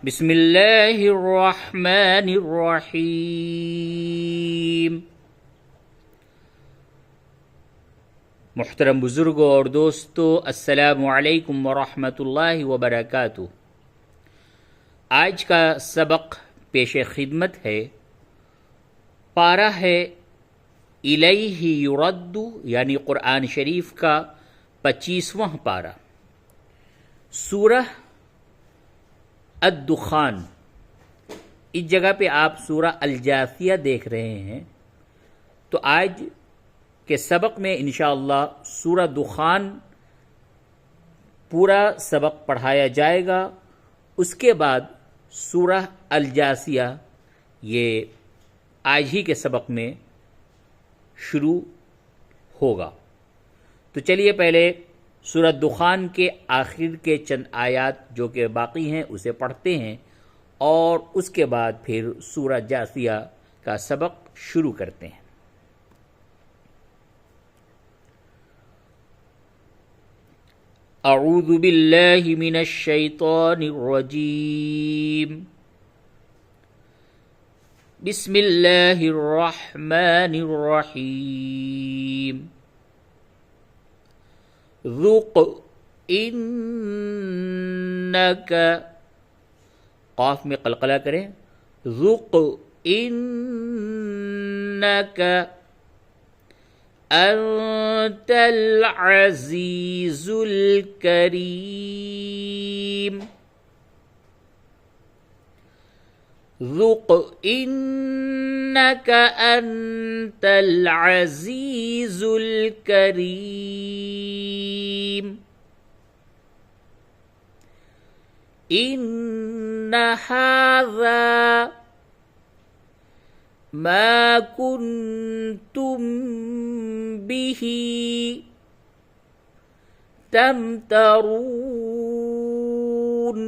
बिस्मिल्लाहिर्रहमानिर्रहीम। मुहतरम बुजुर्गों और दोस्तों, अस्सलामु अलैकुम वरहमतुल्लाहि वबरकातुहू। आज का सबक पेश खिदमत है। पारा है इलैहि युरद्दु, यानी कुरान शरीफ का 25वां पारा, सूरह अद-दुखान। इस जगह पे आप सूरह अल-जासिया देख रहे हैं। तो आज के सबक में इंशाअल्लाह सूरह दुखान पूरा सबक पढ़ाया जाएगा। उसके बाद सूरह अल-जासिया ये आज ही के सबक में शुरू होगा। तो चलिए पहले सूरह दुखान के आखिर के चंद आयात जो कि बाकी हैं उसे पढ़ते हैं और उसके बाद फिर सूरह जासिया का सबक शुरू करते हैं। अऊज़ु बिल्लाहि मिनश शैतानिर रजीम। बिस्मिल्लाहिर रहमानिर रहीम। ज़ुक़ इन्नका, क़ाफ में क़लक़ला करें। ज़ुक़ इन्नका अंतल अज़ीज़ुल करीम। ज़ुक़ इन्नका अंतल अज़ीज़ुल करीम। इन्न हाज़ा मा कुन्तुम बिही तमतरून।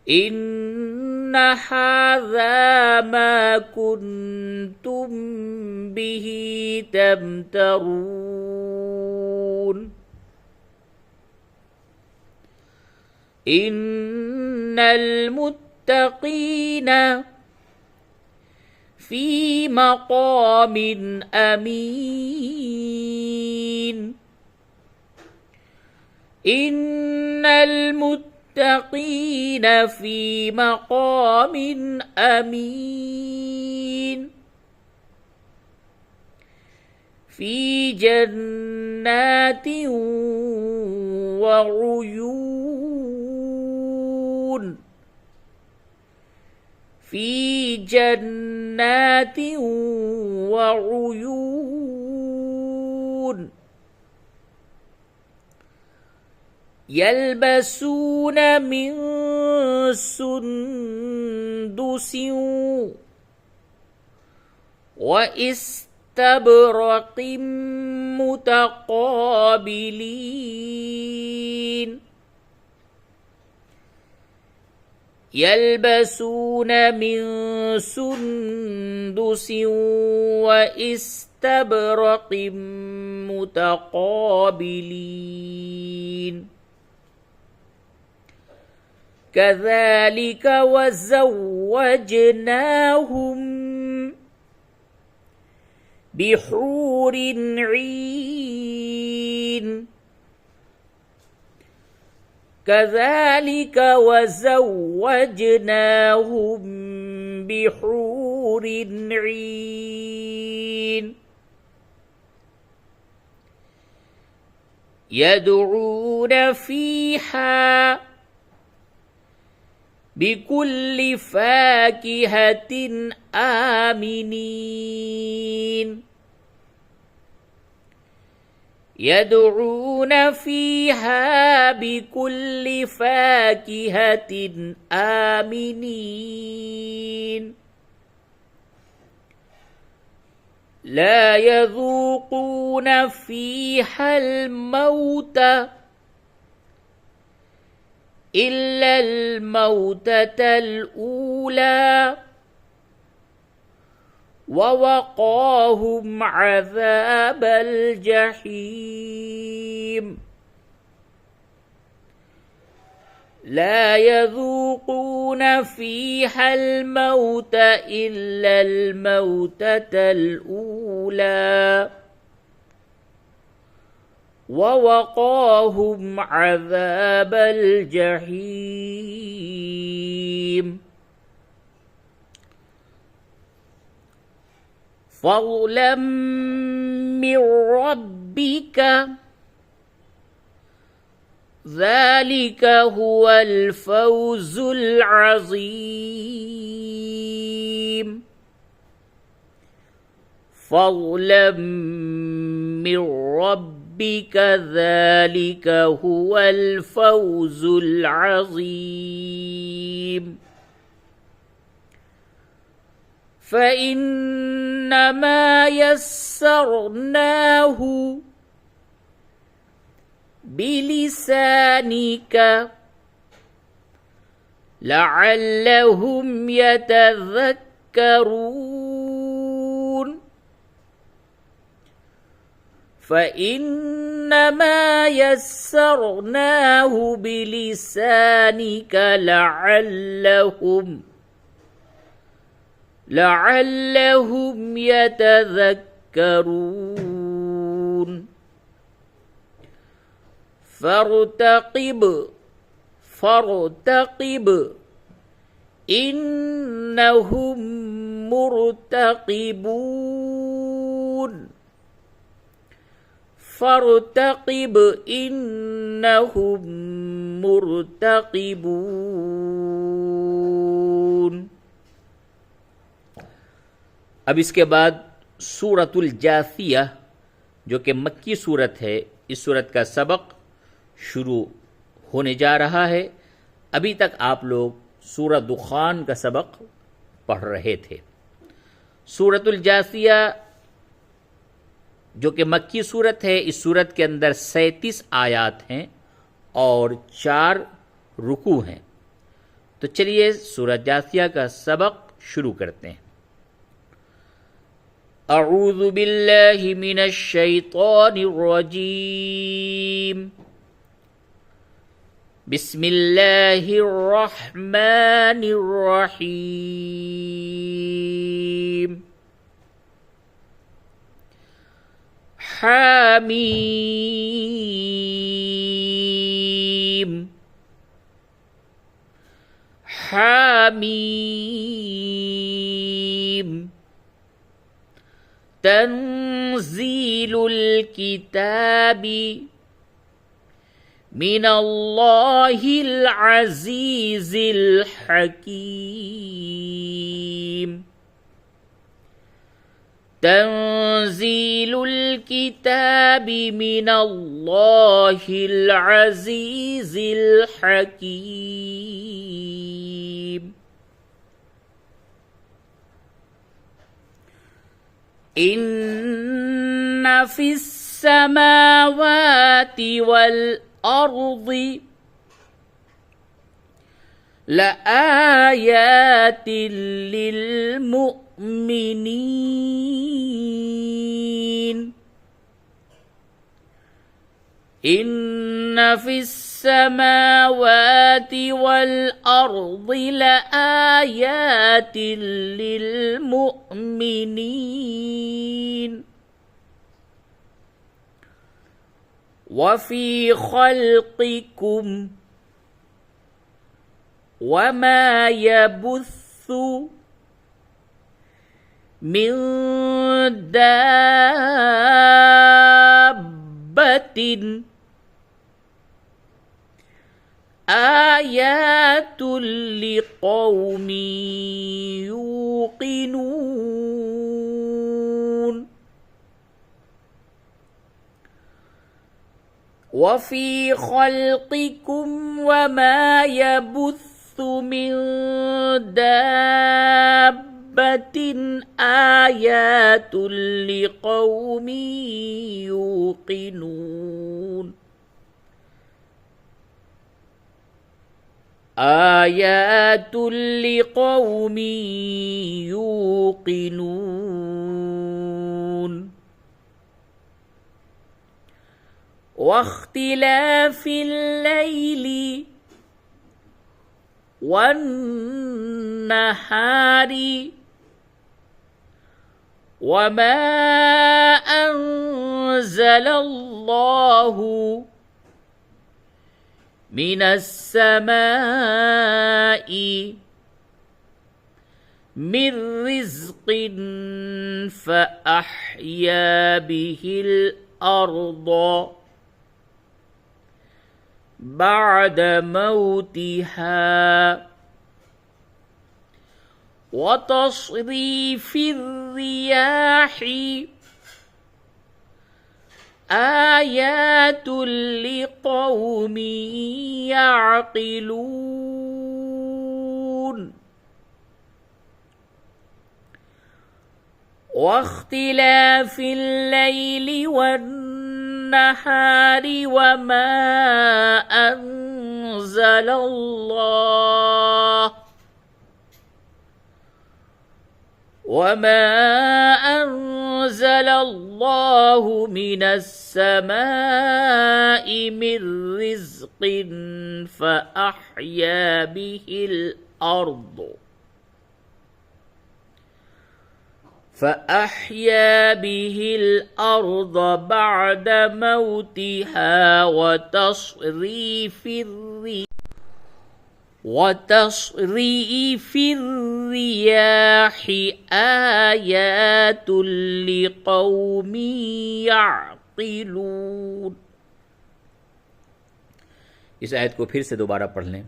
इन्न हाज़ा मा कुन्तुम बिही तमतरून। इन्नल मुत्तक़ीन फ़ी मक़ामिन अमीन। इन्नल मुत्तक़ीन फ़ी मक़ामिन अमीन। फ़ी जन्नातिन व उयून। फ़ी जन्नातिन व उयून। यल्बसून मिन सुंदुसिन व इस्तबरक़िन मुतक़ाबिलीन। यल्बसून मिन सुंदुसिन व इस्तबरक़िन मुतक़ाबिलीन। कज़ालिक वज़व्वजनाहुम बिहूरिन ईन। कज़ालिक वज़व्वजनाहुम बिहूरिन ईन। यदऊन फ़ीहा बिकुल्लि फ़ाकिहतिन आमिनीन। यदऊन फ़ीहा बिकुल्लि फ़ाकिहतिन आमिनीन। ला यज़ूक़ून फ़ीहल मौत इल्लल मौततल ऊला ववक़ाहुम अज़ाबल जहीम। لا يذوقون فيها الموت إلا الموتة الأولى ووقاهم عذاب الجحيم فضلا من ربك ذلك هو الفوز العظيم فضلا من ربك ذلك هو الفوز العظيم فإنما يسرناه بلسانك لعلهم يتذكرون فإنما يسرناه بلسانك لعلهم يتذكرون فارتقب إنهم مرتقبون فارتقب إنهم مرتقبون अब इसके बाद सूरतुल जासिया जो कि मक्की सूरत है, इस सूरत का सबक शुरू होने जा रहा है। अभी तक आप लोग सूरह दुखान का सबक पढ़ रहे थे। सूरतुल जासिया जो कि मक्की सूरत है, इस सूरत के अंदर 37 आयात हैं और 4 रुकू हैं। तो चलिए सूरह जासिया का सबक शुरू करते हैं। अऊज़ु बिल्लाहि मिनश शैतानिर रजीम बिस्मिल्लाहिर रहमानिर रहीम हामीम हामीम तंज़ीलुल किताबी मिनल्लाहिल अज़ीज़िल हकीम तंज़ीलुल किताबी मिनल्लाहिल अज़ीज़िल हकीम इन्न फिस समावाति वल अर्दि लआयातिन लिलमुअ्मिनीन इन्न फिस समावाति वल अर्दि लआयातिन लिलमुअ्मिनीन वफ़ी ख़ल्क़िकुम वमा यबुस्सु मिन दाब्बतिन आयातुल लिक़ौमि यूक़िनून वफ़ी ख़ल्क़िकुम वमा यबुस्सु मिन दाब्बतिन आयातुल लिक़ौमि यूक़िनून आयातुल लिक़ौमि यूक़िनून वख्तिलाफिल लैली والنهار وما أنزل الله من السماء من رزق فأحيا به الأرض بعد موتها وتصريف الرياح آيات لقوم يعقلون واختلاف الليل والنهار وما أنزل الله من السماء من رزق فأحيا به الأرض بعد موتها وتصريف الرياح آيات لقوم يعقلون. इस आयत को फिर से दोबारा पढ़ लें.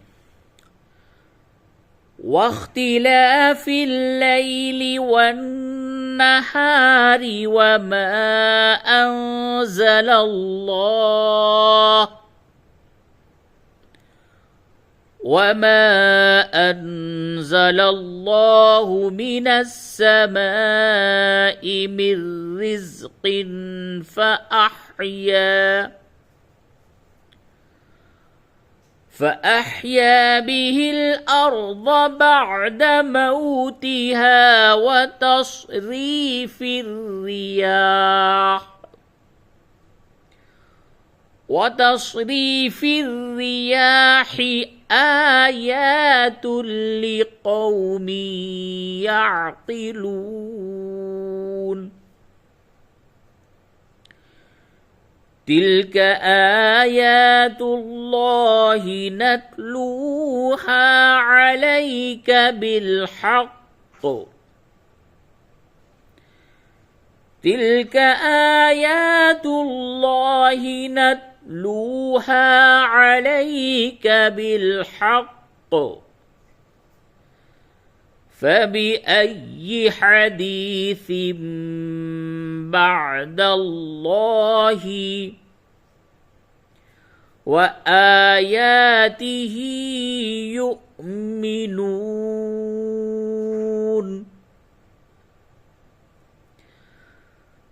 واختلاف الليل والنهار وما أنزل الله من السماء من رزق فأحيا به الأرض بعد موتها وتصريف الرياح آيات لقوم يعقلون. تلك آيات الله نتلوها عليك بالحق تلك آيات الله نتلوها عليك بالحق فبأي حديث بعد الله وآياته يؤمنون.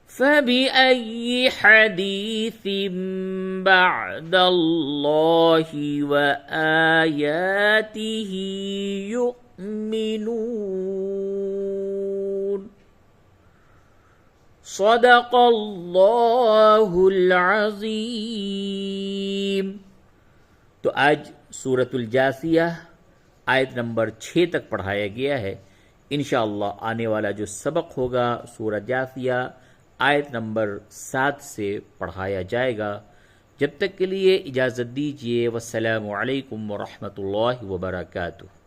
فبأي حديث بعد الله وآياته يؤمنون. صدق الله العظीम. तो आज सूरतुल जासिया आयत नंबर 6 तक पढ़ाया गया है. इंशाअल्लाह आने वाला जो सबक होगा सूरत जासिया आयत नंबर 7 से पढ़ाया जाएगा. जब तक के लिए इजाज़त दीजिए. वस्सलामु अलैकुम व रहमतुल्लाहि व बरकातुहू.